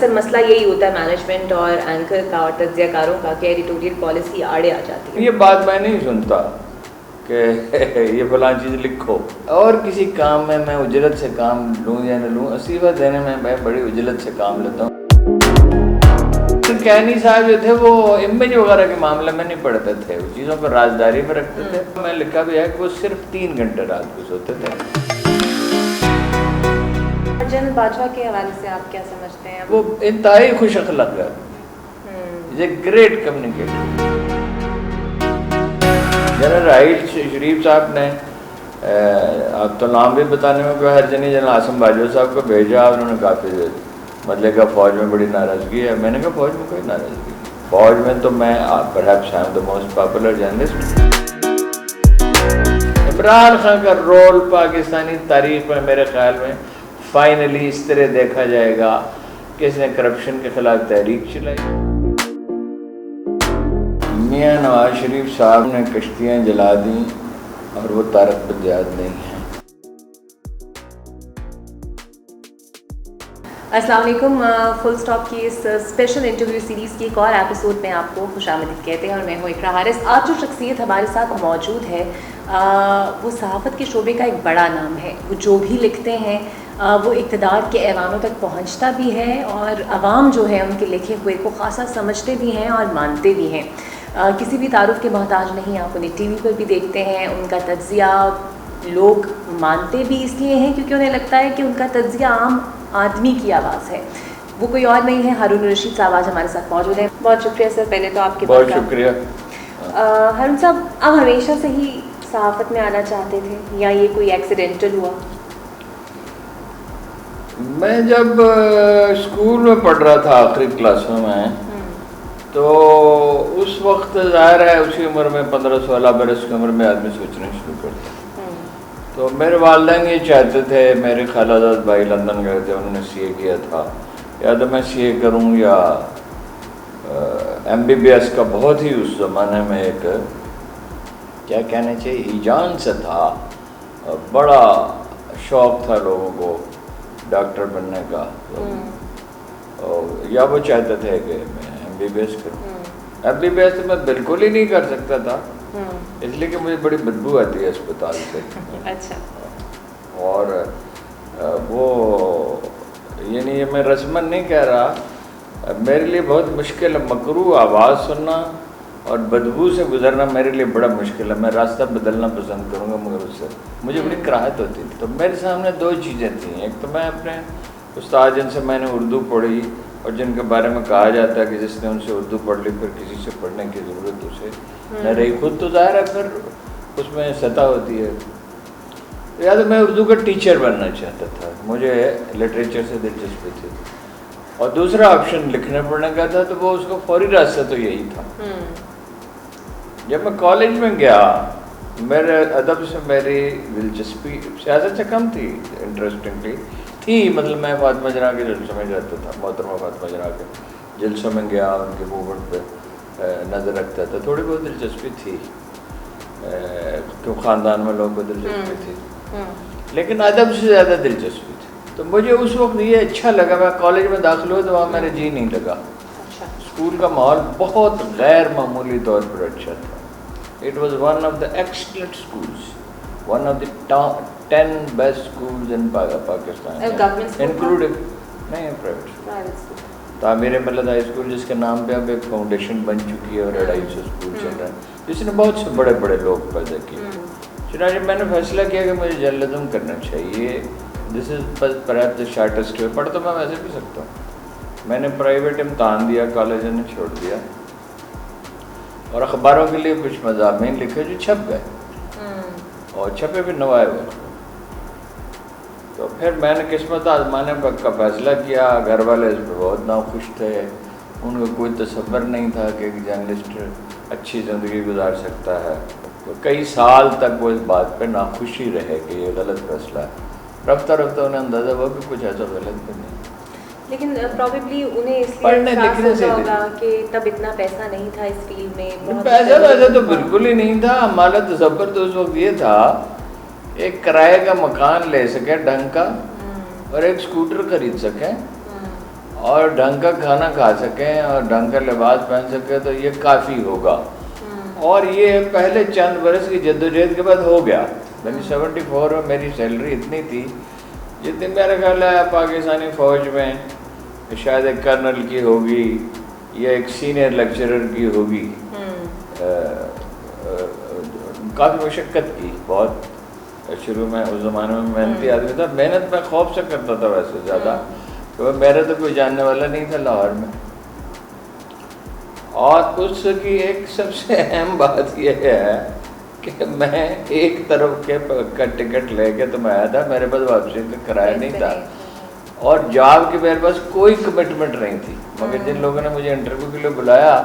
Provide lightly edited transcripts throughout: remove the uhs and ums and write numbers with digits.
اکثر مسئلہ یہی ہوتا ہے مینجمنٹ اور اینکر کا اور تجزیہ کاروں کا کہ ایڈیٹوریل پالیسی آڑے آ جاتی ہے. یہ بات میں نہیں سنتا کہ یہ فلاں چیز لکھو. اور کسی کام میں اجرت سے کام لوں یا نہ لوں, استعفیٰ دینے میں بڑی اجرت سے کام لیتا ہوں. کینی صاحب جو تھے وہ امیج وغیرہ کے معاملے میں نہیں پڑھتے تھے, وہ چیزوں پر رازداری میں رکھتے تھے. میں لکھا بھی ہے کہ وہ صرف 3 گھنٹے رات کو سوتے تھے. جنرل باجوہ کے حوالے سے آپ کیا سمجھتے ہیں؟ وہ انتہائی خوش اخلاق ہے, یہ گریٹ کمیونیکیٹر. جنرل راحیل شریف صاحب نے اب تو نام بھی بتانے میں کوئی حرج نہیں, جنرل عاصم باجوہ صاحب کو بھیجا, انہوں نے کافی مطلب کہ فوج میں بڑی ناراضگی ہے. میں نے کہا فوج میں کوئی ناراضگی, فوج میں تو میں perhaps I am the most popular journalist. Imran Khan کا رول پاکستانی تاریخ میں میرے خیال میں فائنلی اس طرح دیکھا جائے گا کہ اس نے کرپشن کے خلاف تحریک چلائی. میاں نواز شریف صاحب نے کشتیاں جلا دیں اور وہ طارق بدیات نہیں ہیں. السلام علیکم. فل اسٹاپ کی اس اسپیشل انٹرویو سیریز کی ایک اور ایپیسوڈ میں آپ کو خوش آمدید کہتے ہیں, اور میں ہوں اقرا حارث. آج جو شخصیت ہمارے ساتھ موجود ہے وہ صحافت کے شعبے کا ایک بڑا نام ہے. وہ جو بھی لکھتے ہیں وہ اقتدار کے ایوانوں تک پہنچتا بھی ہے, اور عوام جو ہے ان کے لکھے ہوئے کو خاصا سمجھتے بھی ہیں اور مانتے بھی ہیں. کسی بھی تعارف کے محتاج نہیں. آپ انہیں ٹی وی پر بھی دیکھتے ہیں, ان کا تجزیہ لوگ مانتے بھی اس لیے ہیں کیونکہ انہیں لگتا ہے کہ ان کا تجزیہ عام آدمی کی آواز ہے. وہ کوئی اور نہیں ہے, ہارون الرشید صاحب آج ہمارے ساتھ موجود ہیں. بہت شکریہ سر. پہلے تو آپ کے بہت شکریہ. ہارون صاحب, آپ ہمیشہ سے ہی صحافت میں آنا چاہتے تھے یا یہ کوئی ایکسیڈنٹل ہوا؟ میں جب اسکول میں پڑھ رہا تھا آخری کلاسوں میں, تو اس وقت ظاہر ہے اسی عمر میں 15-16 برس کی عمر میں آدمی سوچنا شروع کرتا. تو میرے والدین یہ چاہتے تھے, میرے خالہ زاد بھائی لندن گئے تھے, انہوں نے سی اے کیا تھا, یا تو میں سی اے کروں یا ایم بی بی ایس کا بہت ہی اس زمانے میں ایک کیا کہنا چاہیے ایجان سے تھا, بڑا شوق تھا لوگوں کو ڈاکٹر بننے کا, یا وہ چاہتے تھے کہ میں ایم بی بی ایس کروں. ایم بی بی ایس تو میں بالکل ہی نہیں کر سکتا تھا, اس لیے کہ مجھے بڑی بدبو آتی ہے اسپتال سے. اچھا. اور وہ یعنی یہ میں رسماً نہیں کہہ رہا, میرے لیے بہت مشکل ہے. مکروہ آواز سننا اور بدبو سے گزرنا میرے لیے بڑا مشکل ہے. میں راستہ بدلنا پسند کروں گا, مگر اس سے مجھے بڑی کراہت ہوتی تھی. تو میرے سامنے 2 چیزیں تھیں. ایک تو میں اپنے استاد جن سے میں نے اردو پڑھی اور جن کے بارے میں کہا جاتا ہے کہ جس نے ان سے اردو پڑھ لی پھر کسی سے پڑھنے کی ضرورت اسے نہ رہی. خود تو ظاہر ہے پھر اس میں سطح ہوتی ہے. یا تو میں اردو کا ٹیچر بننا چاہتا تھا, مجھے لٹریچر سے دلچسپی تھی, اور دوسرا آپشن لکھنے پڑھنے کا تھا. تو وہ اس کا فوری راستہ تو یہی تھا. جب میں کالج میں گیا, میرے ادب سے میری دلچسپی سیاست سے کم تھی, انٹرسٹنگلی تھی. مطلب میں فاطمہ جناح کے جلسوں میں جاتا تھا, محترمہ فاطمہ جناح کے جلسوں میں گیا, ان کے موومنٹ پہ نظر رکھتا تھا. تھوڑی بہت دلچسپی تھی, کیوں خاندان میں لوگوں کو دلچسپی تھی, لیکن ادب سے زیادہ دلچسپی تھی. تو مجھے اس وقت یہ اچھا لگا. میں کالج میں داخل ہوا تو وہاں میرا جی نہیں لگا. اسکول کا ماحول بہت غیر معمولی طور پر اچھا تھا. It was one of the excellent schools, one of the 10 best schools in Pakistan, including نہیں پرائیویٹ. تعمیر ملت ہائی اسکول جس کے نام پہ اب ایک فاؤنڈیشن بن چکی ہے اور 250 اسکول چل رہا ہے, جس نے بہت سے بڑے بڑے لوگ پیدا کیے. چنانچہ میں نے فیصلہ کیا کہ مجھے جرنلزم کرنا چاہیے. دس از پرہیپس دا شارٹیسٹ وے. پڑھ تو میں ویسے بھی سکتا ہوں. میں نے پرائیویٹ امتحان دیا, کالجوں نے چھوڑ دیا, اور اخباروں کے لیے کچھ مضامین لکھے جو چھپ گئے, اور چھپے بھی نوائے ہوئے. تو پھر میں نے قسمت آزمانے کا فیصلہ کیا. گھر والے اس پہ بہت ناخوش تھے, ان کو کوئی تصور نہیں تھا کہ ایک جرنلسٹ اچھی زندگی گزار سکتا ہے. تو کئی سال تک وہ اس بات پہ ناخوشی رہے کہ یہ غلط فیصلہ ہے. رفتہ رفتہ انہیں اندازہ ہوا کہ کچھ ایسا غلط بھی نہیں. لیکن پروبیبلی انہیں اس لیے احساس ہوتا ہوگا کہ تب اتنا پیسہ نہیں تھا اس فیلڈ میں. پیسہ ویسا تو بالکل ہی نہیں تھا. ہمارا تصور تو اس وقت یہ تھا ایک کرائے کا مکان لے سکیں ڈھنگ کا, اور ایک اسکوٹر خرید سکیں, اور ڈھنگ کا کھانا کھا سکیں اور ڈھنگ کا لباس پہن سکیں تو یہ کافی ہوگا. اور یہ پہلے چند برس کی جدوجہد کے بعد ہو گیا. 1974 میں میری سیلری اتنی تھی جتنی میرا خیال ہے پاکستانی فوج میں شاید ایک کرنل کی ہوگی یا ایک سینئر لیکچرر کی ہوگی. کافی مشقت کی, بہت شروع میں اس زمانے میں محنتی آدمی تھا. محنت میں خوف سے کرتا تھا ویسے زیادہ, کیونکہ میرا تو کوئی جاننے والا نہیں تھا لاہور میں. اور اس کی ایک سب سے اہم بات یہ ہے کہ میں ایک طرف کا ٹکٹ لے کے تو میں آیا تھا, میرے پاس واپسی کا کرایہ نہیں تھا اور جاب کی میرے پاس کوئی کمٹمنٹ نہیں تھی. مگر جن لوگوں نے مجھے انٹرویو کے لیے بلایا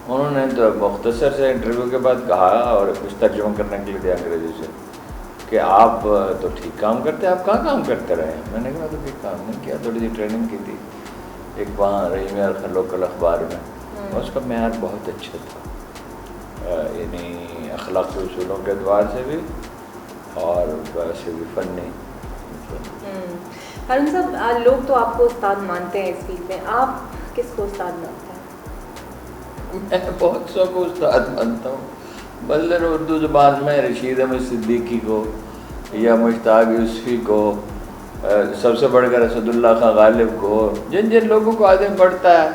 انہوں نے تو مختصر سے انٹرویو کے بعد کہا اور کچھ ترجمہ کرنے کے لیے دیا انگریزی سے کہ آپ تو ٹھیک کام کرتے ہیں, آپ کہاں کام کرتے رہے ہیں؟ میں نے کہا تو ٹھیک کام نہیں کیا, تھوڑی سی ٹریننگ کی تھی ایک وہاں رحیم لوکل اخبار میں. اس کا معیار بہت اچھا تھا, یعنی اخلاقی اصولوں کے اعتبار سے بھی اور ویسے بھی فنی. ہارون صاحب, لوگ تو آپ کو استاد مانتے ہیں اس فیلڈ میں, آپ کس کو استاد مانتے ہیں؟ میں بہت سو کو استاد مانتا ہوں. مثلاً اردو زبان میں رشید احمد صدیقی کو یا مشتاق یوسفی کو, سب سے بڑھ کر اسد اللہ خان غالب کو, جن جن لوگوں کو آدمی پڑھتا ہے.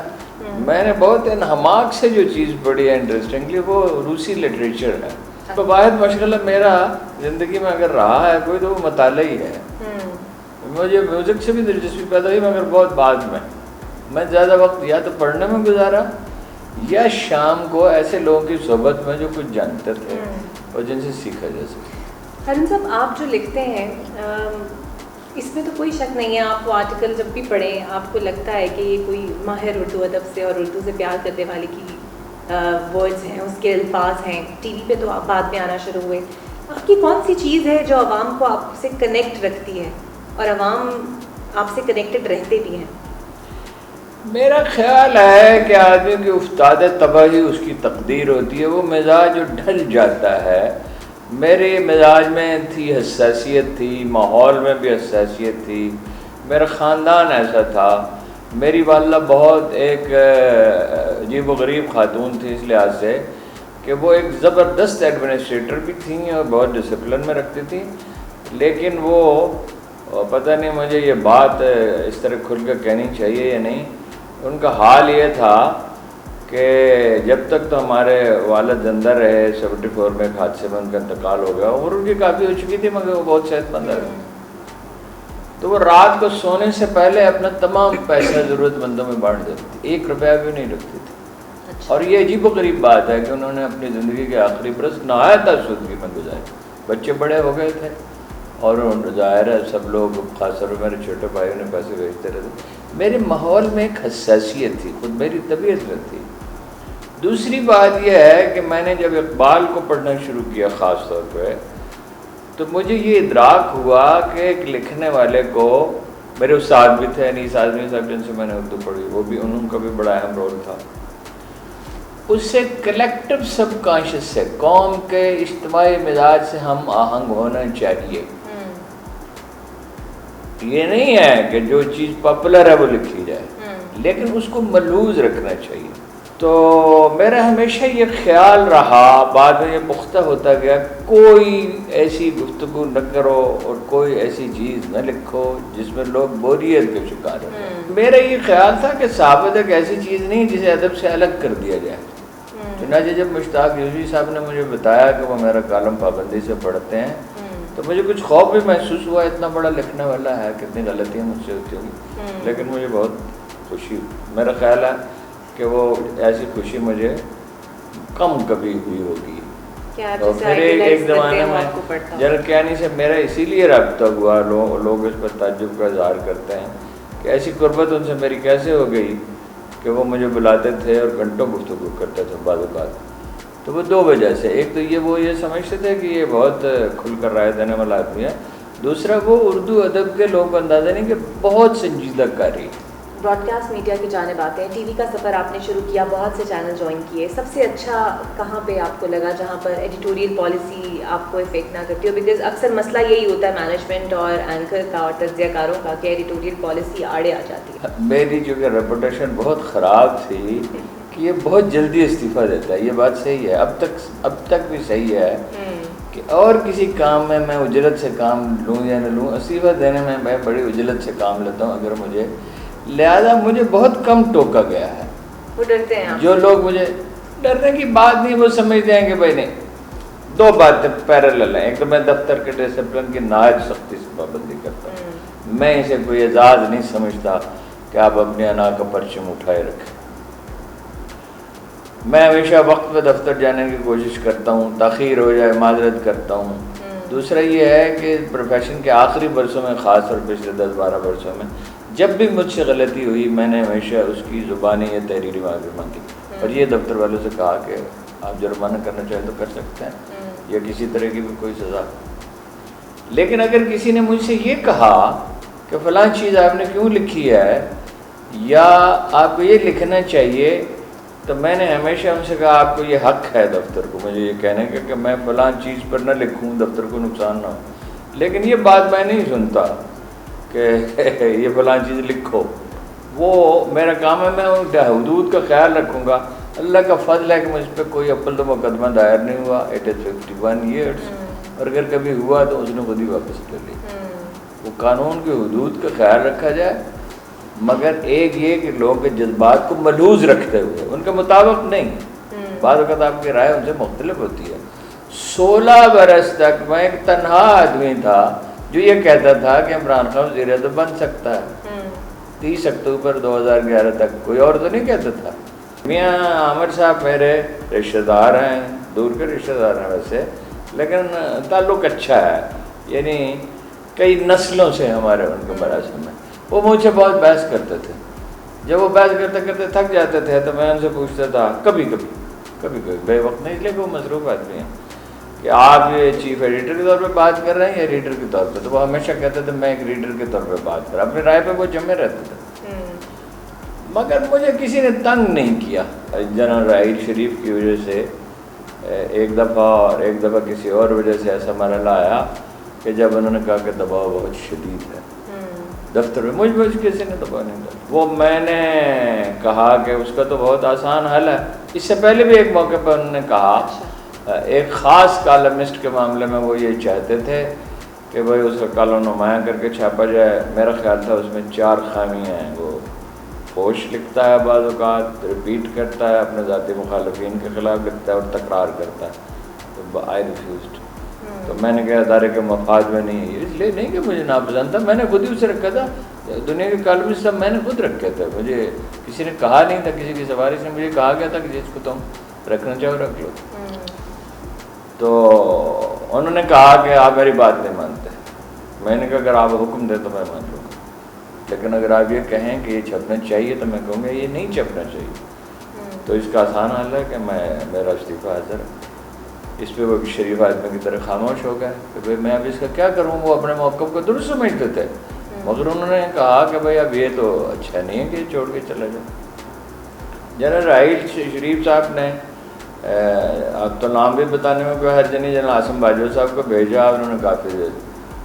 میں نے بہت انہماک سے جو چیز پڑھی ہے انٹرسٹنگلی وہ روسی لٹریچر ہے. تو واحد مشغلہ میرا زندگی میں اگر رہا ہے کوئی تو وہ مطالعہ ہی ہے. مجھے میوزک سے بھی دلچسپی پیدا ہوئی مگر بہت بعد میں. میں زیادہ وقت یا تو پڑھنے میں گزارا یا شام کو ایسے لوگوں کی صحبت میں جو کچھ جانتے تھے اور جن سے سیکھا جا سکے. ہارون صاحب, آپ جو لکھتے ہیں اس میں تو کوئی شک نہیں ہے, آپ وہ آرٹیکل جب بھی پڑھیں آپ کو لگتا ہے کہ یہ کوئی ماہر اردو ادب سے اور اردو سے پیار کرنے والے کی ورڈز ہیں, اس کے الفاظ ہیں. ٹی وی پہ تو آپ بعد میں آنا شروع ہوئے. آپ کی کون سی چیز ہے جو عوام کو آپ سے کنیکٹ رکھتی ہے اور عوام آپ سے کنیکٹڈ رہتے بھی ہیں؟ میرا خیال ہے کہ آدمی کی افتاد تباہی اس کی تقدیر ہوتی ہے. وہ مزاج جو ڈھل جاتا ہے, میرے مزاج میں تھی حساسیت تھی, ماحول میں بھی حساسیت تھی, میرا خاندان ایسا تھا. میری والدہ بہت ایک عجیب و غریب خاتون تھی اس لحاظ سے کہ وہ ایک زبردست ایڈمنسٹریٹر بھی تھیں اور بہت ڈسپلن میں رکھتی تھیں. لیکن وہ پتہ نہیں مجھے یہ بات اس طرح کھل کر کہنی چاہیے یا نہیں, ان کا حال یہ تھا کہ جب تک تو ہمارے والد زندہ رہے, 74 میں ایک حادثے میں ان کا انتقال ہو گیا. عمر ان کی کافی ہو چکی تھی مگر وہ بہت صحت مند رہے. تو وہ رات کو سونے سے پہلے اپنا تمام پیسہ ضرورت مندوں میں بانٹ دیتی تھی, 1 روپیہ بھی نہیں رکھتی تھی. اور یہ عجیب و غریب بات ہے کہ انہوں نے اپنی زندگی کے آخری برس نہایت آسودگی میں گزارے. بچے بڑے ہو گئے تھے اور ظاہر ہے سب لوگ خاص طور پر میرے چھوٹے بھائیوں نے پیسے بھیجتے رہتے. میرے ماحول میں ایک حساسیت تھی, خود میری طبیعت میں تھی. دوسری بات یہ ہے کہ میں نے جب اقبال کو پڑھنا شروع کیا خاص طور پہ تو مجھے یہ ادراک ہوا کہ ایک لکھنے والے کو, میرے استاد بھی تھے انیس اعظمی صاحب جن سے میں نے اردو پڑھی, وہ بھی انہوں کا بھی بڑا اہم رول تھا. اس سے کلیکٹیو سب کانشیس سے, قوم کے اجتماعی مزاج سے ہم آہنگ ہونا چاہیے. یہ نہیں ہے کہ جو چیز پاپولر ہے وہ لکھی جائے, لیکن اس کو ملحوظ رکھنا چاہیے. تو میرا ہمیشہ یہ خیال رہا, بعد میں یہ پختہ ہوتا گیا, کوئی ایسی گفتگو نہ کرو اور کوئی ایسی چیز نہ لکھو جس میں لوگ بوریت کے شکار ہوں. میرا یہ خیال تھا کہ صحافت ایک ایسی چیز نہیں جسے ادب سے الگ کر دیا جائے. چنانچہ جب مشتاق یوسفی صاحب نے مجھے بتایا کہ وہ میرا کالم پابندی سے پڑھتے ہیں تو مجھے کچھ خوف بھی محسوس ہوا, اتنا بڑا لکھنے والا ہے, کتنی غلطیاں مجھ سے ہوتی ہوگی. لیکن مجھے بہت خوشی, میرا خیال ہے کہ وہ ایسی خوشی مجھے کم کبھی ہوئی ہوگی. اور پھر ایک زمانے میں جنرل کیانی سے میرا اسی لیے رابطہ ہوا, لوگ اس پر تعجب کا اظہار کرتے ہیں کہ ایسی قربت ان سے میری کیسے ہو گئی کہ وہ مجھے بلاتے تھے اور گھنٹوں گفتگو کرتے تھے بعض اوقات. تو وہ 2 وجہ سے, ایک تو وہ یہ سمجھتے تھے کہ یہ بہت کھل کر رائے دینے والا آدمی ہے, دوسرا وہ اردو ادب کے لوگ کو اندازہ نہیں کہ بہت سنجیدہ کاری. براڈ کاسٹ میڈیا کی جانب آتے ہیں. ٹی وی کا سفر آپ نے شروع کیا, بہت سے چینل جوائن کیے. سب سے اچھا کہاں پہ آپ کو لگا جہاں پر ایڈیٹوریل پالیسی آپ کو افیکٹ نہ کرتی ہو؟ بیکاز اکثر مسئلہ یہی ہوتا ہے مینجمنٹ اور اینکر کا اور تجزیہ کاروں کا کہ ایڈیٹوریل پالیسی آڑے آ جاتی ہے. میری جو کہ ریپوٹیشن بہت خراب تھی کہ یہ بہت جلدی استعفیٰ دیتا ہے. یہ بات صحیح ہے, اب تک بھی صحیح ہے کہ اور کسی کام میں اجلت سے کام لوں یا نہ لوں, استعفیٰ دینے میں بڑی اجلت سے کام لیتا ہوں اگر مجھے, لہذا مجھے بہت کم ٹوکا گیا ہے. وہ ڈرتے ہیں جو لوگ مجھے ڈرنے کی بات نہیں, وہ سمجھتے ہیں کہ بھائی نہیں, دو باتیں پیرالل ہیں. ایک تو میں دفتر کے ڈسپلن کی نہایت سختی سے پابندی کرتا ہوں. میں اسے کوئی اعزاز نہیں سمجھتا کہ آپ اپنے انا کا پرچم اٹھائے رکھیں. میں ہمیشہ وقت پہ دفتر جانے کی کوشش کرتا ہوں, تاخیر ہو جائے معذرت کرتا ہوں. دوسرا یہ ہے کہ پروفیشن کے آخری برسوں میں, خاص طور پچھلے 10-12 برسوں میں, جب بھی مجھ سے غلطی ہوئی میں نے ہمیشہ اس کی زبانی یا تحریری معافی مانگی اور یہ دفتر والوں سے کہا کہ آپ جرمانہ کرنا چاہیں تو کر سکتے ہیں یا کسی طرح کی بھی کوئی سزا. لیکن اگر کسی نے مجھ سے یہ کہا کہ فلاں چیز آپ نے کیوں لکھی ہے یا آپ کو یہ لکھنا چاہیے, تو میں نے ہمیشہ ان سے کہا آپ کو یہ حق ہے دفتر کو مجھے یہ کہنے کا کہ میں فلاں چیز پر نہ لکھوں, دفتر کو نقصان نہ ہو. لیکن یہ بات میں نہیں سنتا کہ یہ فلاں چیز لکھو. وہ میرا کام ہے, میں ان کے حدود کا خیال رکھوں گا. اللہ کا فضل ہے کہ مجھ پہ کوئی اول تو مقدمہ دائر نہیں ہوا. اٹ از 51 ایئرس, اور اگر کبھی ہوا تو اس نے خود ہی واپس کر لی. وہ قانون کے حدود کا خیال رکھا جائے, مگر ایک یہ کہ لوگوں کے جذبات کو ملحوظ رکھتے ہوئے ان کے مطابق نہیں. بعض اوقات آپ کی رائے ان سے مختلف ہوتی ہے. 16 برس تک میں ایک تنہا آدمی تھا جو یہ کہتا تھا کہ عمران خان وزیر اعظم بن سکتا ہے. 30 اکتوبر 2011 تک کوئی اور تو نہیں کہتا تھا. میاں عامر صاحب میرے رشتہ دار ہیں, دور کے رشتہ دار ہیں ویسے, لیکن تعلق اچھا ہے, یعنی کئی نسلوں سے ہمارے ان کے مراسم میں. وہ مجھ سے بہت بحث کرتے تھے. جب وہ بحث کرتے کرتے تھک جاتے تھے تو میں ان سے پوچھتا تھا, کبھی بے وقت نہیں, اس لیے کہ وہ مصروف آدمی ہیں, کہ آپ یہ چیف ایڈیٹر کے طور پہ بات کر رہے ہیں یا ریڈر کے طور پہ. تو وہ ہمیشہ کہتے تھے میں ایک ریڈر کے طور پہ بات کر رہا. اپنی رائے پہ وہ جمے رہتے تھے. مگر مجھے کسی نے تنگ نہیں کیا. جنرل راحیل شریف کی وجہ سے ایک دفعہ کسی اور وجہ سے ایسا مرحلہ آیا کہ جب انہوں نے کہا کہ دباؤ بہت شدید ہے دفتر میں. مجھ کسی نے دباؤ نہیں ڈالا. وہ میں نے کہا کہ اس کا تو بہت آسان حل ہے. اس سے پہلے بھی ایک موقع پر انہوں نے کہا, ایک خاص کالمسٹ کے معاملے میں وہ یہ چاہتے تھے کہ بھائی اس کا کالم نمایاں کر کے چھاپا جائے. میرا خیال تھا اس میں 4 خامیاں ہیں. وہ فوش لکھتا ہے, بعض اوقات ریپیٹ کرتا ہے, اپنے ذاتی مخالفین کے خلاف لکھتا ہے اور تکرار کرتا ہے. تو آئی ریفیوزڈ. تو میں نے کہا ادارے کے مفاد میں نہیں ہے, اس لیے نہیں کہ مجھے ناپسند تھا, میں نے خود ہی اسے رکھا تھا. دنیا کے کالمسٹ سب میں نے خود رکھے تھے. مجھے کسی نے کہا نہیں تھا, کسی کی سفارش نے مجھے کہا گیا تھا کہ جس کو تم رکھنا چاہو رکھ لو. تو انہوں نے کہا کہ آپ میری بات نہیں مانتے. میں نے کہا اگر آپ حکم دیں تو میں مان لوں گا, لیکن اگر آپ یہ کہیں کہ یہ چھپنا چاہیے تو میں کہوں گا یہ نہیں چھپنا چاہیے. تو اس کا آسان حل ہے کہ میرا استعفیٰ حاضر ہے. اس پہ وہ شریف آدمی کی طرح خاموش ہو گئے کہ بھائی میں اب اس کا کیا کروں. وہ اپنے موقف کو درست سمجھتے تھے, مگر انہوں نے کہا کہ بھائی اب یہ تو اچھا نہیں ہے کہ چھوڑ کے چلا جائے. جنرل راحیل شریف صاحب نے اب تو نام بھی بتانے میں کوئی حرج نہیں, جنرل عاصم باجوہ صاحب کو بھیجا. انہوں نے کافی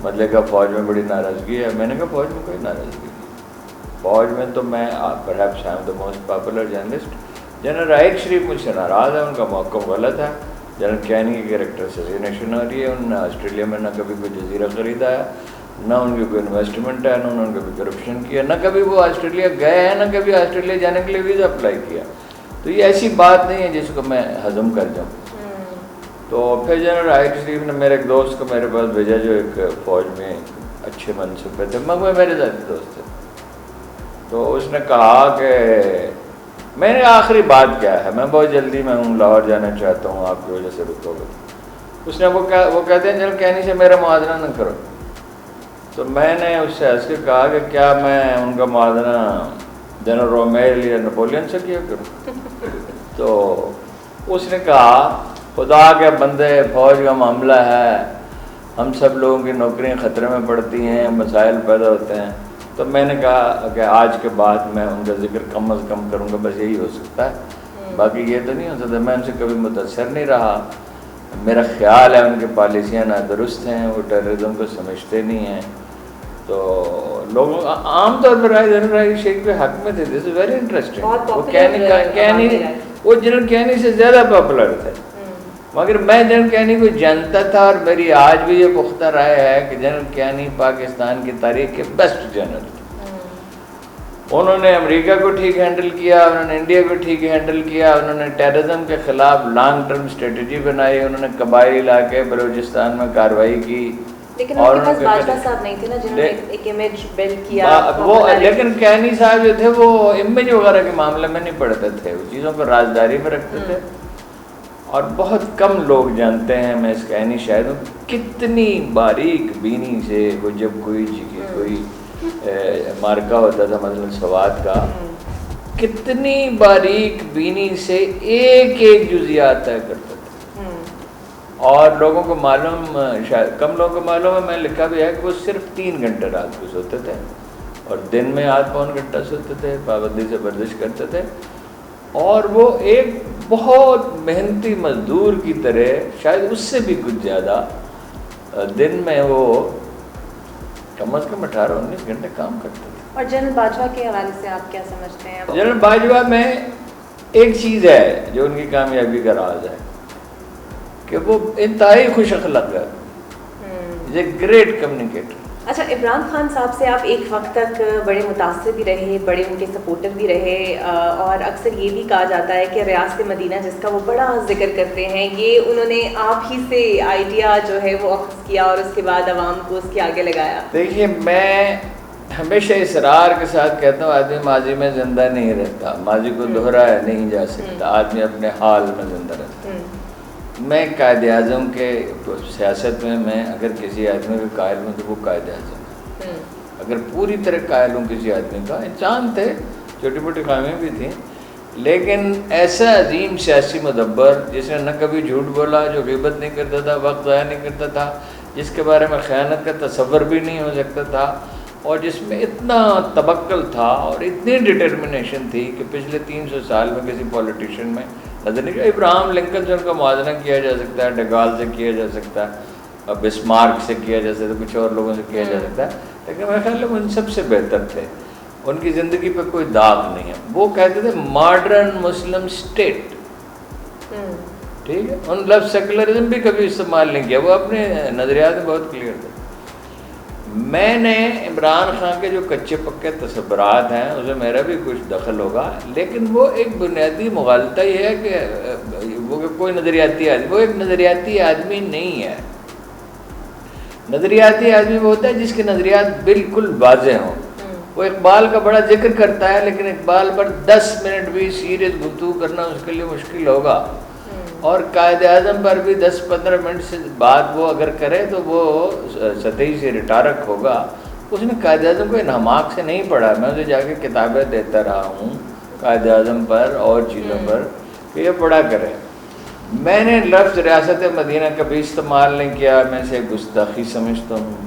مطلب کہ فوج میں بڑی ناراضگی ہے. میں نے کہا فوج میں کوئی ناراضگی نہیں, فوج میں تو میں perhaps I am the most popular journalist. General Raheel Sharif مجھ سے ناراض ہے, ان کا موقف غلط ہے. جنرل کینی کے کریکٹر سے ریزینیشن ہو رہی ہے. انہوں نے آسٹریلیا میں نہ کبھی کوئی جزیرہ خریدا ہے, نہ ان کی کوئی انویسٹمنٹ ہے, نہ انہوں نے کبھی کرپشن کیا, نہ کبھی وہ آسٹریلیا گئے ہیں, نہ کبھی آسٹریلیا جانے کے لیے ویزا اپلائی کیا. تو یہ ایسی بات نہیں ہے جس کو میں ہضم کر جاؤں. تو پھر جنرل راحیل شریف نے میرے ایک دوست کو میرے پاس بھیجا جو ایک فوج میں اچھے منصب پہ تھے, مگر میرے ذاتی دوست تھے. تو اس نے کہا کہ میں نے آخری بات کیا ہے, میں بہت جلدی میں ہوں, لاہور جانا چاہتا ہوں, آپ کی وجہ سے رکو گے. اس نے وہ کہتے ہیں جنرل کینی سے میرا موازنہ نہ کرو. تو میں نے اس سے ہنس کے کہا کہ کیا میں ان کا موازنہ جنرل رومیل یا نپولین سے کیا کروں. تو اس نے کہا خدا کے بندے, فوج کا معاملہ ہے, ہم سب لوگوں کی نوکریاں خطرے میں پڑتی ہیں, مسائل پیدا ہوتے ہیں, تو میں نے کہا کہ آج کے بعد میں ان کا ذکر کم از کم کروں گا، بس یہی ہو سکتا ہے، باقی یہ تو نہیں ہو سکتا۔ میں ان سے کبھی متاثر نہیں رہا، میرا خیال ہے ان کی پالیسیاں نادرست ہیں، وہ ٹیررزم کو سمجھتے نہیں ہیں۔ تو لوگ عام طور پر رائے شیخ کے حق میں تھے، دس از ویری انٹرسٹنگ۔ وہ جنرل کینی سے زیادہ پاپولر تھے، مگر میں جنرل کینی کو جانتا تھا، اور میری آج بھی یہ پختہ رائے ہے کہ جنرل کینی پاکستان کی تاریخ کے بیسٹ جنرل تھے۔ انہوں نے امریکہ کو ٹھیک ہینڈل کیا، انہوں نے انڈیا کو ٹھیک ہینڈل کیا، انہوں نے ٹیررزم کے خلاف لانگ ٹرم اسٹریٹجی بنائی، انہوں نے قبائلی علاقے بلوچستان میں کارروائی کی۔ لیکن ان کے پاس باجوہ صاحب نہیں تھے نا جنہوں نے ایک امیج بلڈ کیا وہ، لیکن کینی صاحب جو تھے وہ امیج وغیرہ کے معاملے میں نہیں پڑھتے تھے، وہ چیزوں کو رازداری میں رکھتے تھے، اور بہت کم لوگ جانتے ہیں میں اس کینی شاید ہوں کتنی باریک بینی سے وہ جب کوئی مارکا ہوتا تھا مثلا سوات کا، کتنی باریک بینی سے ایک ایک جزیات طے کرتا تھا، اور لوگوں کو معلوم، شاید کم لوگوں کو معلوم ہے، میں لکھا بھی ہے کہ وہ صرف 3 گھنٹے رات کو سوتے تھے اور دن میں 8-9 گھنٹہ سوتے تھے، پابندی سے ورزش کرتے تھے، اور وہ ایک بہت محنتی مزدور کی طرح، شاید اس سے بھی کچھ زیادہ، دن میں وہ کم از کم 18-19 گھنٹے کام کرتے تھے۔ اور جنرل باجوہ کے حوالے سے آپ کیا سمجھتے ہیں؟ جنرل باجوہ میں ایک چیز ہے جو ان کی کامیابی کا راز ہے کہ وہ انتہائی خوش اخلاق ہے، گریٹ کمیونیکیٹر۔ اچھا، عمران خان صاحب سے آپ ایک وقت تک بڑے متاثر بھی رہے، بڑے ان کے سپورٹر بھی رہے، اور اکثر یہ بھی کہا جاتا ہے کہ ریاست مدینہ جس کا وہ بڑا ذکر کرتے ہیں، یہ انہوں نے آپ ہی سے آئیڈیا جو ہے وہ اخذ کیا اور اس کے بعد عوام کو اس کے آگے لگایا۔ دیکھیے، میں ہمیشہ اصرار کے ساتھ کہتا ہوں آدمی ماضی میں زندہ نہیں رہتا، ماضی کو دہرایا نہیں جا سکتا، آدمی اپنے حال میں زندہ رہتا۔ میں قائد اعظم کے سیاست میں اگر کسی آدمی کا قائل ہوں تو وہ قائد اعظم ہے، اگر پوری طرح قائل ہوں کسی آدمی کا، انسان تھے، چھوٹی موٹی خامیاں بھی تھیں، لیکن ایسا عظیم سیاسی مدبر جس نے نہ کبھی جھوٹ بولا، جو غیبت نہیں کرتا تھا، وقت ضائع نہیں کرتا تھا، جس کے بارے میں خیانت کا تصور بھی نہیں ہو سکتا تھا، اور جس میں اتنا تبکل تھا اور اتنی ڈٹرمنیشن تھی کہ پچھلے 300 سال میں کسی پولیٹیشین میں نظر نہیں۔ ابراہم لنکن سے ان کا موازنہ کیا جا سکتا ہے، ڈگال سے کیا جا سکتا ہے، بسمارک سے کیا جا سکتا ہے، کچھ اور لوگوں سے کیا جا سکتا ہے، لیکن میرے خیال میں ان سب سے بہتر تھے، ان کی زندگی پہ کوئی داغ نہیں ہے۔ وہ کہتے تھے ماڈرن مسلم اسٹیٹ، ٹھیک ہے، ان لفظ سیکولرزم بھی کبھی استعمال نہیں کیا، وہ اپنے نظریات میں بہت کلیئر تھے۔ میں نے عمران خان کے جو کچے پکے تصورات ہیں اسے میرا بھی کچھ دخل ہوگا، لیکن وہ ایک بنیادی مغالطہ یہ ہے کہ وہ کوئی نظریاتی آدمی، وہ ایک نظریاتی آدمی نہیں ہے۔ نظریاتی آدمی وہ ہوتا ہے جس کے نظریات بالکل واضح ہوں۔ وہ اقبال کا بڑا ذکر کرتا ہے، لیکن اقبال پر 10 منٹ بھی سیریس گفتگو کرنا اس کے لیے مشکل ہوگا، اور قائد اعظم پر بھی 10-15 منٹ سے بعد وہ اگر کرے تو وہ سطحی سے ریٹارک ہوگا۔ اس نے قائد اعظم کو انہماک سے نہیں پڑھا، میں اسے جا کے کتابیں دیتا رہا ہوں قائد اعظم پر اور چیزوں پر کہ یہ پڑھا کرے۔ میں نے لفظ ریاست مدینہ کبھی استعمال نہیں کیا، میں اسے گستاخی سمجھتا ہوں۔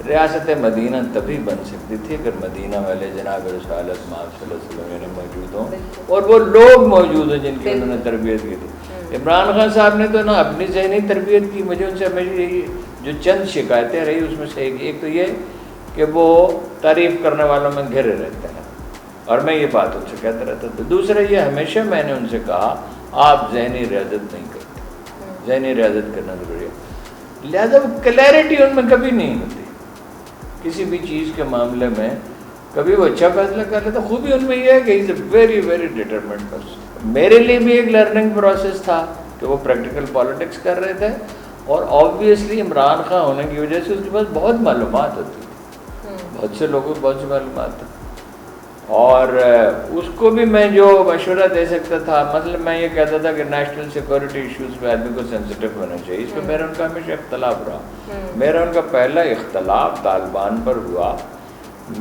ریاست مدینہ تبھی بن سکتی تھی اگر مدینہ والے جناب رسالت مآب صلی اللہ علیہ وسلم موجود ہوں، اور وہ لوگ موجود ہیں جن کی انہوں نے تربیت کی تھی۔ عمران خان صاحب نے تو نہ اپنی ذہنی تربیت کی، مجھے ان سے ہمیشہ جو چند شکایتیں رہی اس میں سے ایک تو یہ کہ وہ تعریف کرنے والوں میں گھرے رہتے ہیں، اور میں یہ بات ان سے کہتا رہتا تھا۔ دوسرا یہ ہمیشہ میں نے ان سے کہا آپ ذہنی ریاضت نہیں کرتے، ذہنی ریاضت کرنا ضروری ہے، لہذا وہ کلیئرٹی ان میں کبھی نہیں ہوتی کسی بھی چیز کے معاملے میں، کبھی وہ اچھا فیصلہ کر لیتا۔ خوبی ان میں یہ ہے کہ he is a very very determined person. میرے لیے بھی ایک لرننگ پروسیس تھا کہ وہ پریکٹیکل پالیٹکس کر رہے تھے، اور آبویسلی عمران خان ہونے کی وجہ سے اس کے پاس بہت معلومات ہوتی تھی، بہت سے لوگوں کو بہت سی معلومات تھی، اور اس کو بھی میں جو مشورہ دے سکتا تھا، مثلا میں یہ کہتا تھا کہ نیشنل سیکورٹی ایشوز پہ آدمی کو سینسٹیو ہونا چاہیے، اس پہ میرا ان کا ہمیشہ اختلاف رہا۔ میرا ان کا پہلا اختلاف طالبان پر ہوا،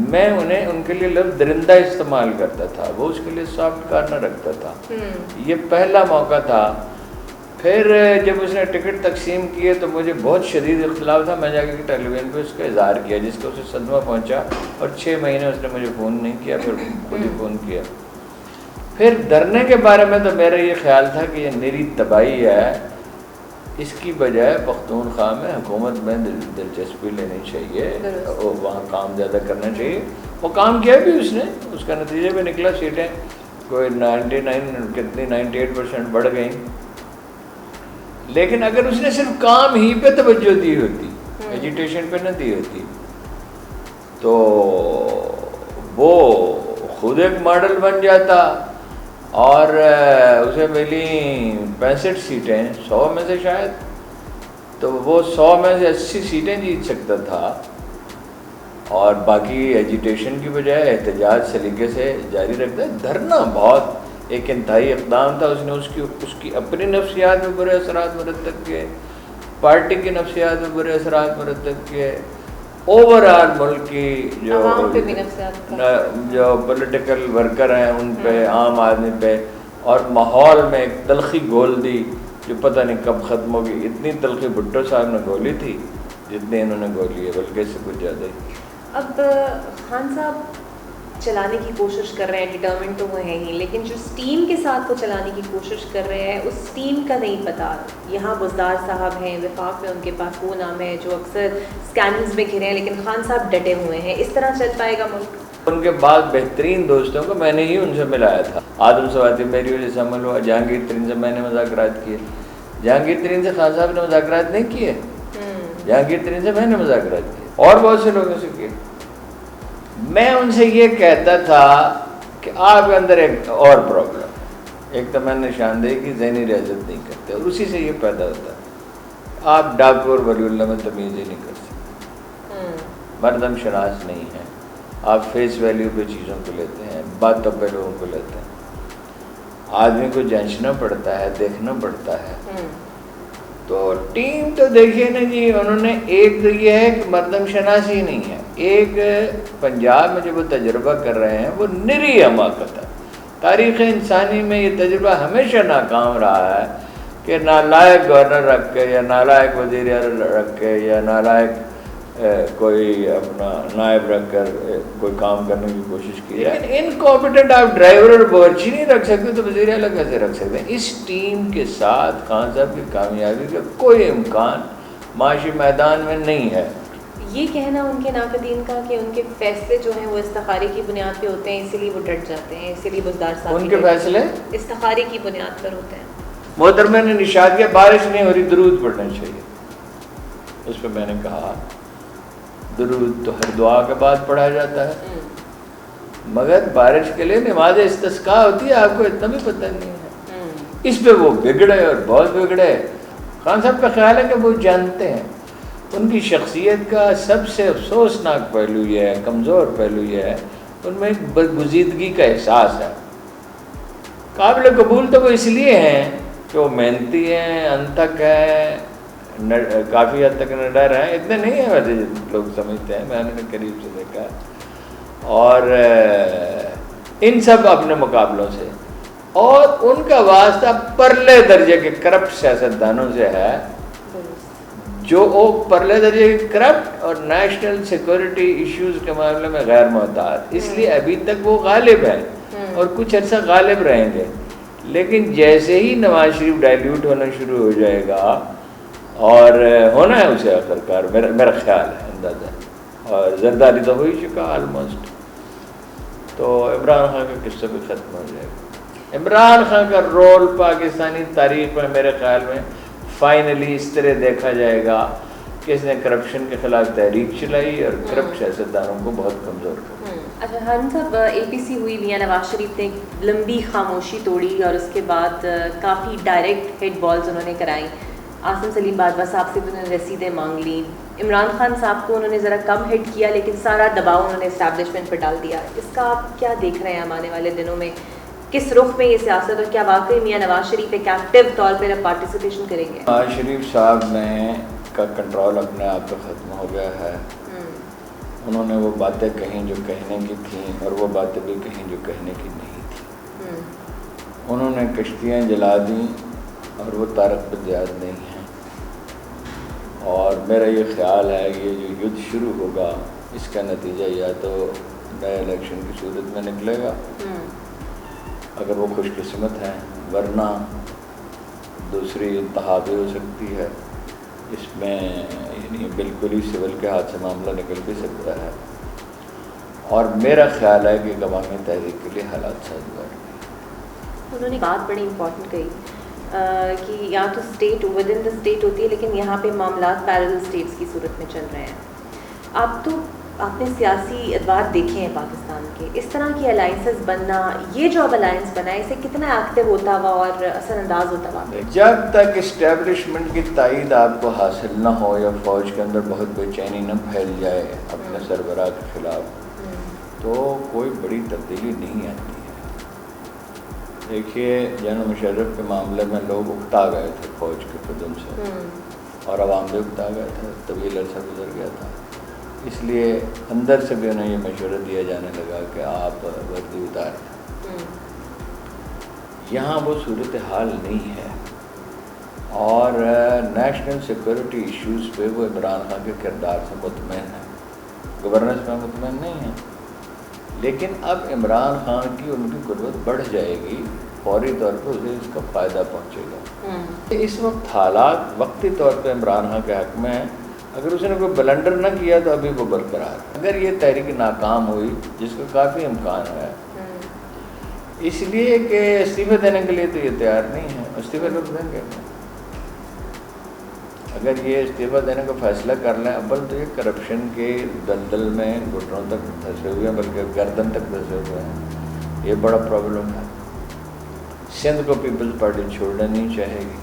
میں انہیں ان کے لیے لفظ درندہ استعمال کرتا تھا، وہ اس کے لیے سافٹ کارنر رکھتا تھا، یہ پہلا موقع تھا۔ پھر جب اس نے ٹکٹ تقسیم کیے تو مجھے بہت شدید اختلاف تھا. میں جا کے ٹیلی ویژن پہ اس کا اظہار کیا جس کا اسے صدمہ پہنچا, اور 6 مہینے اس نے مجھے فون نہیں کیا, پھر خود ہی فون کیا. پھر دھرنے کے بارے میں تو میرا یہ خیال تھا کہ یہ نری تباہی ہے, اس کی بجائے پختونخوا میں حکومت میں دلچسپی لینی چاہیے اور وہاں کام زیادہ کرنا چاہیے. وہ کام کیا بھی اس نے, اس کا نتیجہ بھی نکلا, سیٹیں کوئی 98% بڑھ گئیں. لیکن اگر اس نے صرف کام ہی پہ توجہ دی ہوتی, ایجوٹیشن پہ نہ دی ہوتی, تو وہ خود ایک ماڈل بن جاتا. اور اسے ملی 65 سیٹیں 100 میں سے شاید, تو وہ 100 میں سے 80 سیٹیں جیت سکتا تھا. اور باقی ایجوٹیشن کی بجائے احتجاج سلیقے سے جاری رکھتا ہے. دھرنا بہت ایک انتہائی اقدام تھا. اس نے اس کی اپنی نفسیات میں برے اثرات مرتب کیے, پارٹی کی نفسیات میں برے اثرات مرتب کیے, اوور آل ملک کی جو پولیٹیکل ورکر ہیں ان پہ, عام آدمی پہ, اور ماحول میں ایک تلخی گھول دی جو پتہ نہیں کب ختم ہوگی. اتنی تلخی بھٹو صاحب نے گھولی تھی جتنی انہوں نے گھولی ہے, بلکہ اس سے کچھ زیادہ ہی. اب خان صاحب چلانے کی کوشش کر رہے ہیں, ڈٹرمنٹ تو وہ ہیں ہی, لیکن جو ٹیم کے ساتھ وہ چلانے کی کوشش کر رہے ہیں اس ٹیم کا نہیں پتا. یہاں بزدار صاحب ہیں, وفاق میں ان کے پاس وہ نام ہے جو اکثر اسکینڈلز میں گھرے ہیں, لیکن خان صاحب ڈٹے ہوئے ہیں. اس طرح چل پائے گا ملک؟ ان کے بعد بہترین دوستوں کو میں نے ہی ان سے ملایا تھا. آدم سواتی میری وجہ سے عمل ہوا, جہانگیر ترین سے میں نے مذاکرات کیے. جہانگیر ترین سے خان صاحب نے مذاکرات نہیں کیے, جہانگیر ترین سے میں نے مذاکرات کیے, اور بہت سے لوگوں سے کیے. میں ان سے یہ کہتا تھا کہ آپ کے اندر ایک اور پرابلم, ایک تو میں نے نشاندہی کی ذہنی ریاضت نہیں کرتے, اور اسی سے یہ پیدا ہوتا ہے آپ ڈاکو اور ولی اللہ میں تمیز ہی نہیں کر سکتے, مردم شناس نہیں ہیں, آپ فیس ویلیو پہ چیزوں کو لیتے ہیں, باتوں پہ لوگوں کو لیتے ہیں. آدمی کو جانچنا پڑتا ہے, دیکھنا پڑتا ہے. تو ٹیم تو دیکھیے نا جی, انہوں نے ایک تو یہ ہے کہ مردم شناسی نہیں ہے, ایک پنجاب میں جو وہ تجربہ کر رہے ہیں وہ نری حماقت ہے. تاریخ انسانی میں یہ تجربہ ہمیشہ ناکام رہا ہے کہ نالائق گورنر رکھ کے, یا نالائق وزیر اعظم رکھ کے, یا نالائق کوئی اپنا نائب رکھ کر کوئی کام کرنے کی کوشش کی جائے. لیکن انکمپیٹنٹ آپ ڈرائیور اور باورچی نہیں رکھ سکتے تو وزیر اعلیٰ کیسے رکھ سکتے ہیں؟ اس ٹیم کے ساتھ خان صاحب کی کامیابی کا کوئی امکان معاشی میدان میں نہیں ہے. یہ کہنا ان کے ناقدین کا کہ ان کے فیصلے جو ہیں وہ استخارے کی بنیاد پہ ہوتے ہیں, اسی لیے وہ ڈٹ جاتے ہیں, اسی لیے بزدار صاحب ان کے فیصلے استخارے کی بنیاد پر ہوتے ہیں. محترمہ نے نشاد کیا بارش نہیں ہو رہی, درود پڑھنا چاہیے. اس پہ میں نے کہا درود تو ہر دعا کے بعد پڑھا جاتا ہے, مگر بارش کے لیے نماز استسقاء ہوتی ہے, آپ کو اتنا بھی پتہ نہیں ہے. اس پہ وہ بگڑے اور بہت بگڑے. خان صاحب کا خیال ہے کہ وہ جانتے ہیں. ان کی شخصیت کا سب سے افسوسناک پہلو یہ ہے, کمزور پہلو یہ ہے, ان میں ایک برگزیدگی کا احساس ہے. قابل قبول تو وہ اس لیے ہیں کہ وہ محنتی ہیں, انتھک ہیں, کافی حد تک نڈر ہیں. اتنے نہیں ہیں ویسے لوگ سمجھتے ہیں, میں نے قریب سے دیکھا. اور ان سب اپنے مقابلوں سے, اور ان کا واسطہ پرلے درجے کے کرپٹ سیاستدانوں سے ہے, جو وہ پرلے درجے کے کرپٹ اور نیشنل سیکورٹی ایشوز کے معاملے میں غیر محتاط. اس لیے ابھی تک وہ غالب ہیں اور کچھ عرصہ غالب رہیں گے. لیکن جیسے ہی نواز شریف ڈائلیوٹ ہونا شروع ہو جائے گا, اور ہونا ہے اسے آخرکار, میرا خیال ہے, اندازہ, اور زرداری تو ہو ہی چکا آلموسٹ, تو عمران خان کا قصہ بھی ختم ہو جائے گا. عمران خان کا رول پاکستانی تاریخ میں میرے خیال میں فائنلی اس طرح دیکھا جائے گا کہ اس نے کرپشن کے خلاف تحریک چلائی اور کرپٹ سیاستدانوں کو بہت کمزور کر. اچھا خان صاحب, اے پی سی ہوئی, میاں نواز شریف نے لمبی خاموشی توڑی اور اس کے بعد کافی ڈائریکٹ ہٹ بالز انہوں نے کرائی. عاصم سلیم باجوہ صاحب سے بھی انہوں نے رسیدیں مانگ لیں. عمران خان صاحب کو انہوں نے ذرا کم ہٹ کیا, لیکن سارا دباؤ انہوں نے اسٹیبلشمنٹ پہ ڈال دیا. اس کا آپ کیا دیکھ رہے ہیں آنے والے دنوں میں, کس رخ میں یہ سیاست, اور کیا واقعی میاں نواز شریف ایک ایکٹیو طور پر اب پارٹیسپیشن کریں گے؟ نواز شریف صاحب نے کا کنٹرول اپنے آپ پہ ختم ہو گیا ہے. انہوں نے وہ باتیں کہیں جو کہنے کی تھیں, اور وہ باتیں بھی کہیں جو کہنے کی نہیں تھیں. انہوں نے کشتیاں جلا دیں اور وہ طارق بندیال نہیں ہیں. اور میرا یہ خیال ہے کہ یہ جو یدھ شروع ہوگا اس کا نتیجہ یا تو نئے الیکشن کی صورت میں نکلے گا اگر وہ خوش قسمت ہیں، ورنہ دوسری انتہا بھی ہو سکتی ہے. اس میں یعنی بالکل ہی سول کے ہاتھ سے معاملہ نکل بھی سکتا ہے. اور میرا خیال ہے کہ عوامی تحریک کے لیے حالات سازگار ہیں. انہوں نے بات بڑی امپورٹنٹ کہی کہ یا تو state with in the state ہوتی ہے، لیکن یہاں پہ معاملات پیرلل اسٹیٹس کی صورت میں چل رہے ہیں. آپ نے سیاسی ادوار دیکھے ہیں پاکستان کے، اس طرح کی الائنسز بننا، یہ جو اب الائنس بنا ہے اسے کتنا ایکٹیو ہوتا ہوا اور اثر انداز ہوتا ہوا؟ جب تک اسٹیبلشمنٹ کی تائید آپ کو حاصل نہ ہو یا فوج کے اندر بہت بے چینی نہ پھیل جائے اپنے سربراہ کے خلاف، تو کوئی بڑی تبدیلی نہیں آتی ہے. دیکھیے جنرل مشرف کے معاملے میں لوگ اکتا گئے تھے فوج کے قدم سے، اور عوام بھی اکتا گئے تھے، طویل عرصہ گزر گیا تھا. اس لیے اندر سے بھی انہیں یہ مشورہ دیا جانے لگا کہ آپ وردی اتاریں. یہاں وہ صورتحال نہیں ہے، اور نیشنل سیکورٹی ایشوز پہ وہ عمران خان کے کردار سے مطمئن ہے، گورننس میں مطمئن نہیں ہے. لیکن اب عمران خان کی ان کی قدرت بڑھ جائے گی، فوری طور پہ اسے اس کا فائدہ پہنچے گا. اس وقت حالات وقتی طور پہ عمران خان کے حق میں ہیں. اگر اس نے کوئی بلنڈر نہ کیا تو ابھی وہ برقرار ہے. اگر یہ تحریک ناکام ہوئی، جس کا کافی امکان ہے، اس لیے کہ استعفے دینے کے لیے تو یہ تیار نہیں ہے. استعفے لوگ دیں گے. اگر یہ استعفیٰ دینے کا فیصلہ کر لیں، اول تو یہ کرپشن کے دلدل میں گھٹنوں تک دھسے ہوئے ہیں، بلکہ گردن تک دھسے ہوئے ہیں. یہ بڑا پرابلم ہے. سندھ کو پیپلز پارٹی چھوڑنا نہیں چاہے گی.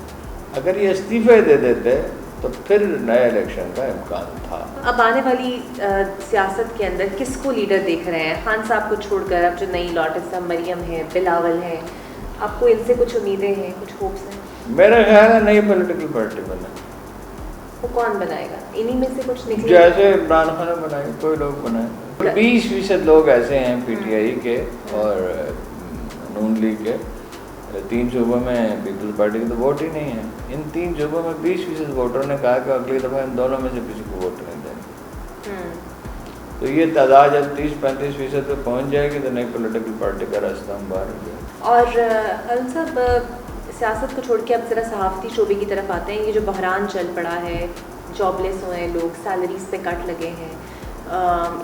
اگر یہ استعفے دے دیتے تو پھر نئے الیکشن کا امکان تھا. اب آنے والی سیاست کے اندر کس کو لیڈر دیکھ رہے ہیں؟ خان صاحب کو چھوڑ کر اب جو نئی لوٹس مریم ہے، بلاول ہے، آپ کو ان سے کچھ امیدیں ہیں، کچھ ہوپس ہیں؟ میرا خیال ہے نئی پولیٹیکل پارٹی بنے. وہ کون بنائے گا؟ انہی میں سے کچھ نکلے؟ جیسے عمران خان نے بنائے، کوئی لوگ بنائے. 20% لوگ ایسے ہیں پی ٹی آئی کے اور نون لیگ کے. 3 صوبوں میں پیپلز پارٹی کی تو ووٹ ہی نہیں ہے. ان 3 صوبوں میں 20% ووٹروں نے کہا کہ اگلی دفعہ ان دونوں میں سے کسی کو ووٹ نہیں دیں گے. تو یہ تعداد جب 30-35% پہ پہنچ جائے گی تو نئی پولیٹیکل پارٹی کا راستہ ہم باہر ہو جائے گا. اور خالد صاحب، سیاست کو چھوڑ کے اب ذرا صحافتی شعبے کی طرف آتے ہیں. یہ جو بحران چل پڑا ہے، جاب لیس ہوئے ہیں لوگ، سیلریز پہ کٹ لگے ہیں،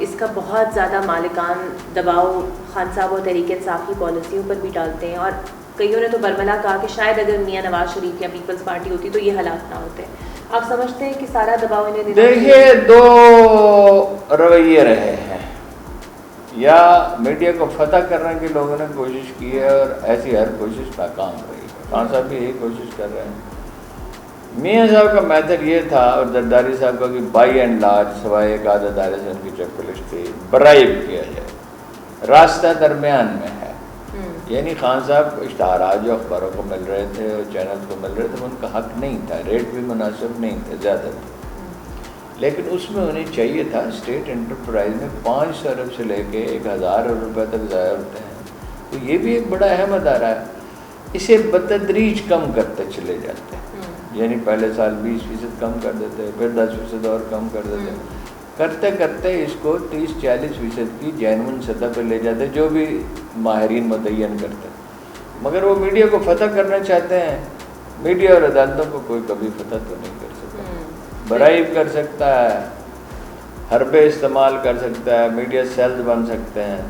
اس کا بہت زیادہ مالکان دباؤ خان صاحب اور تحریک انصاف کی پالیسیوں پر بھی ڈالتے ہیں. اور کئیوں نے تو برملا کہا کہ شاید اگر میاں نواز شریف یا پیپلز پارٹی ہوتی تو یہ حالات نہ ہوتے. آپ سمجھتے ہیں کہ سارا دباؤ انہیں؟ دیکھیے، 2 رویے رہے ہیں. یا میڈیا کو فتح کرنے کی لوگوں نے کوشش کی ہے، اور ایسی ہر کوشش ناکام رہی ہے. خان صاحب بھی یہی کوشش کر رہے ہیں. میاں صاحب کا میتھڈ یہ تھا، اور زرداری صاحب کا، کہ بائی اینڈ لارج سوائے ایک آدھ ادارے سے ان کی چیک لسٹ تھی، برائب کیا جائے. راستہ درمیان میں ہے. یعنی خان صاحب کو اشتہارات جو اخباروں کو مل رہے تھے اور چینلز کو مل رہے تھے، ان کا حق نہیں تھا. ریٹ بھی مناسب نہیں تھے، زیادہ تھے. لیکن اس میں انہیں چاہیے تھا. اسٹیٹ انٹرپرائز میں 500 ارب سے لے کے 1000 ارب روپے تک ضائع ہوتے ہیں. تو یہ بھی ایک بڑا اہم ادارہ ہے. اسے بتدریج کم کرتے چلے جاتے ہیں. یعنی پہلے سال 20% کم کر دیتے، پھر 10% اور کم کر دیتے. کرتے کرتے اس کو 30-40% کی جینون سطح پہ لے جاتے، جو بھی ماہرین متعین کرتے. مگر وہ میڈیا کو فتح کرنا چاہتے ہیں. میڈیا اور عدالتوں کو کوئی کبھی فتح تو نہیں کر سکتا. برائب کر سکتا ہے، حربے استعمال کر سکتا ہے، میڈیا سیلز بن سکتے ہیں.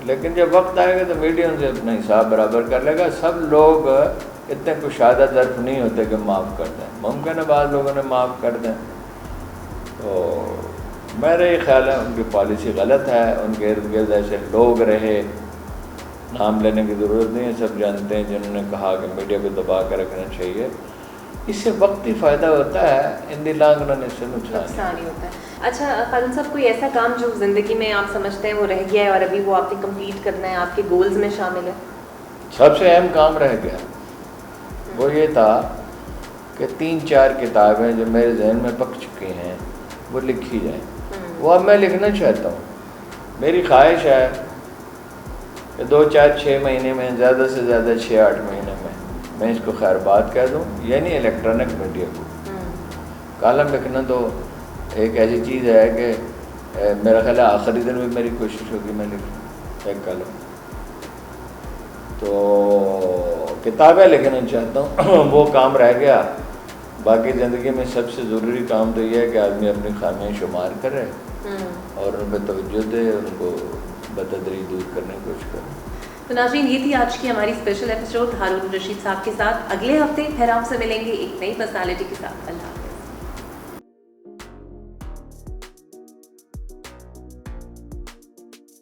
لیکن جب وقت آئے گا تو میڈیا ان سے اپنا حساب برابر کر لے گا. سب لوگ اتنے کشادہ ظرف نہیں ہوتے کہ معاف کر دیں. ممکن ہے بعض لوگوں نے معاف کر دیں. تو میرا یہ خیال ہے ان کی پالیسی غلط ہے. ان کے ارد گرد ایسے لوگ رہے، نام لینے کی ضرورت نہیں ہے، سب جانتے ہیں، جنہوں نے کہا کہ میڈیا کو دبا کر رکھنا چاہیے. اس سے وقتی فائدہ ہوتا ہے، ان دی لانگ رن اس سے نقصان ہی ہوتا ہے. اچھا خالد صاحب، کوئی ایسا کام جو زندگی میں آپ سمجھتے ہیں وہ رہ گیا ہے اور ابھی وہ آپ نے کمپلیٹ کرنا ہے، آپ کے گولز میں شامل ہے؟ سب سے اہم کام رہ گیا. وہ یہ تھا کہ 3-4 کتابیں جو میرے ذہن میں پک چکی ہیں وہ لکھی جائیں. وہ اب میں لکھنا چاہتا ہوں. میری خواہش ہے کہ 2-4-6 مہینے میں، زیادہ سے زیادہ 6-8 مہینے میں میں اس کو خیر بات کہہ دوں، یعنی الیکٹرانک میڈیا کو کالم لکھنا تو ایک ایسی چیز ہے کہ میرا خیال ہے آخری دن بھی میری کوشش ہوگی میں لکھوں ایک کالم. تو کتابیں لکھنا چاہتا ہوں وہ کام رہ گیا. باقی زندگی میں سب سے ضروری کام تو یہ ہے کہ آدمی اپنی خامیاں شمار کرے اور ان پہ توجہ دے، ان کو بتدریج دور کرنے کی کوشش کرے. تو ناظرین، یہ تھی آج کی ہماری اسپیشل ایپیسوڈ ہارون رشید صاحب کے ساتھ. اگلے ہفتے پھر آپ سے ملیں گے ایک نئی پرسنالٹی کے ساتھ. اللہ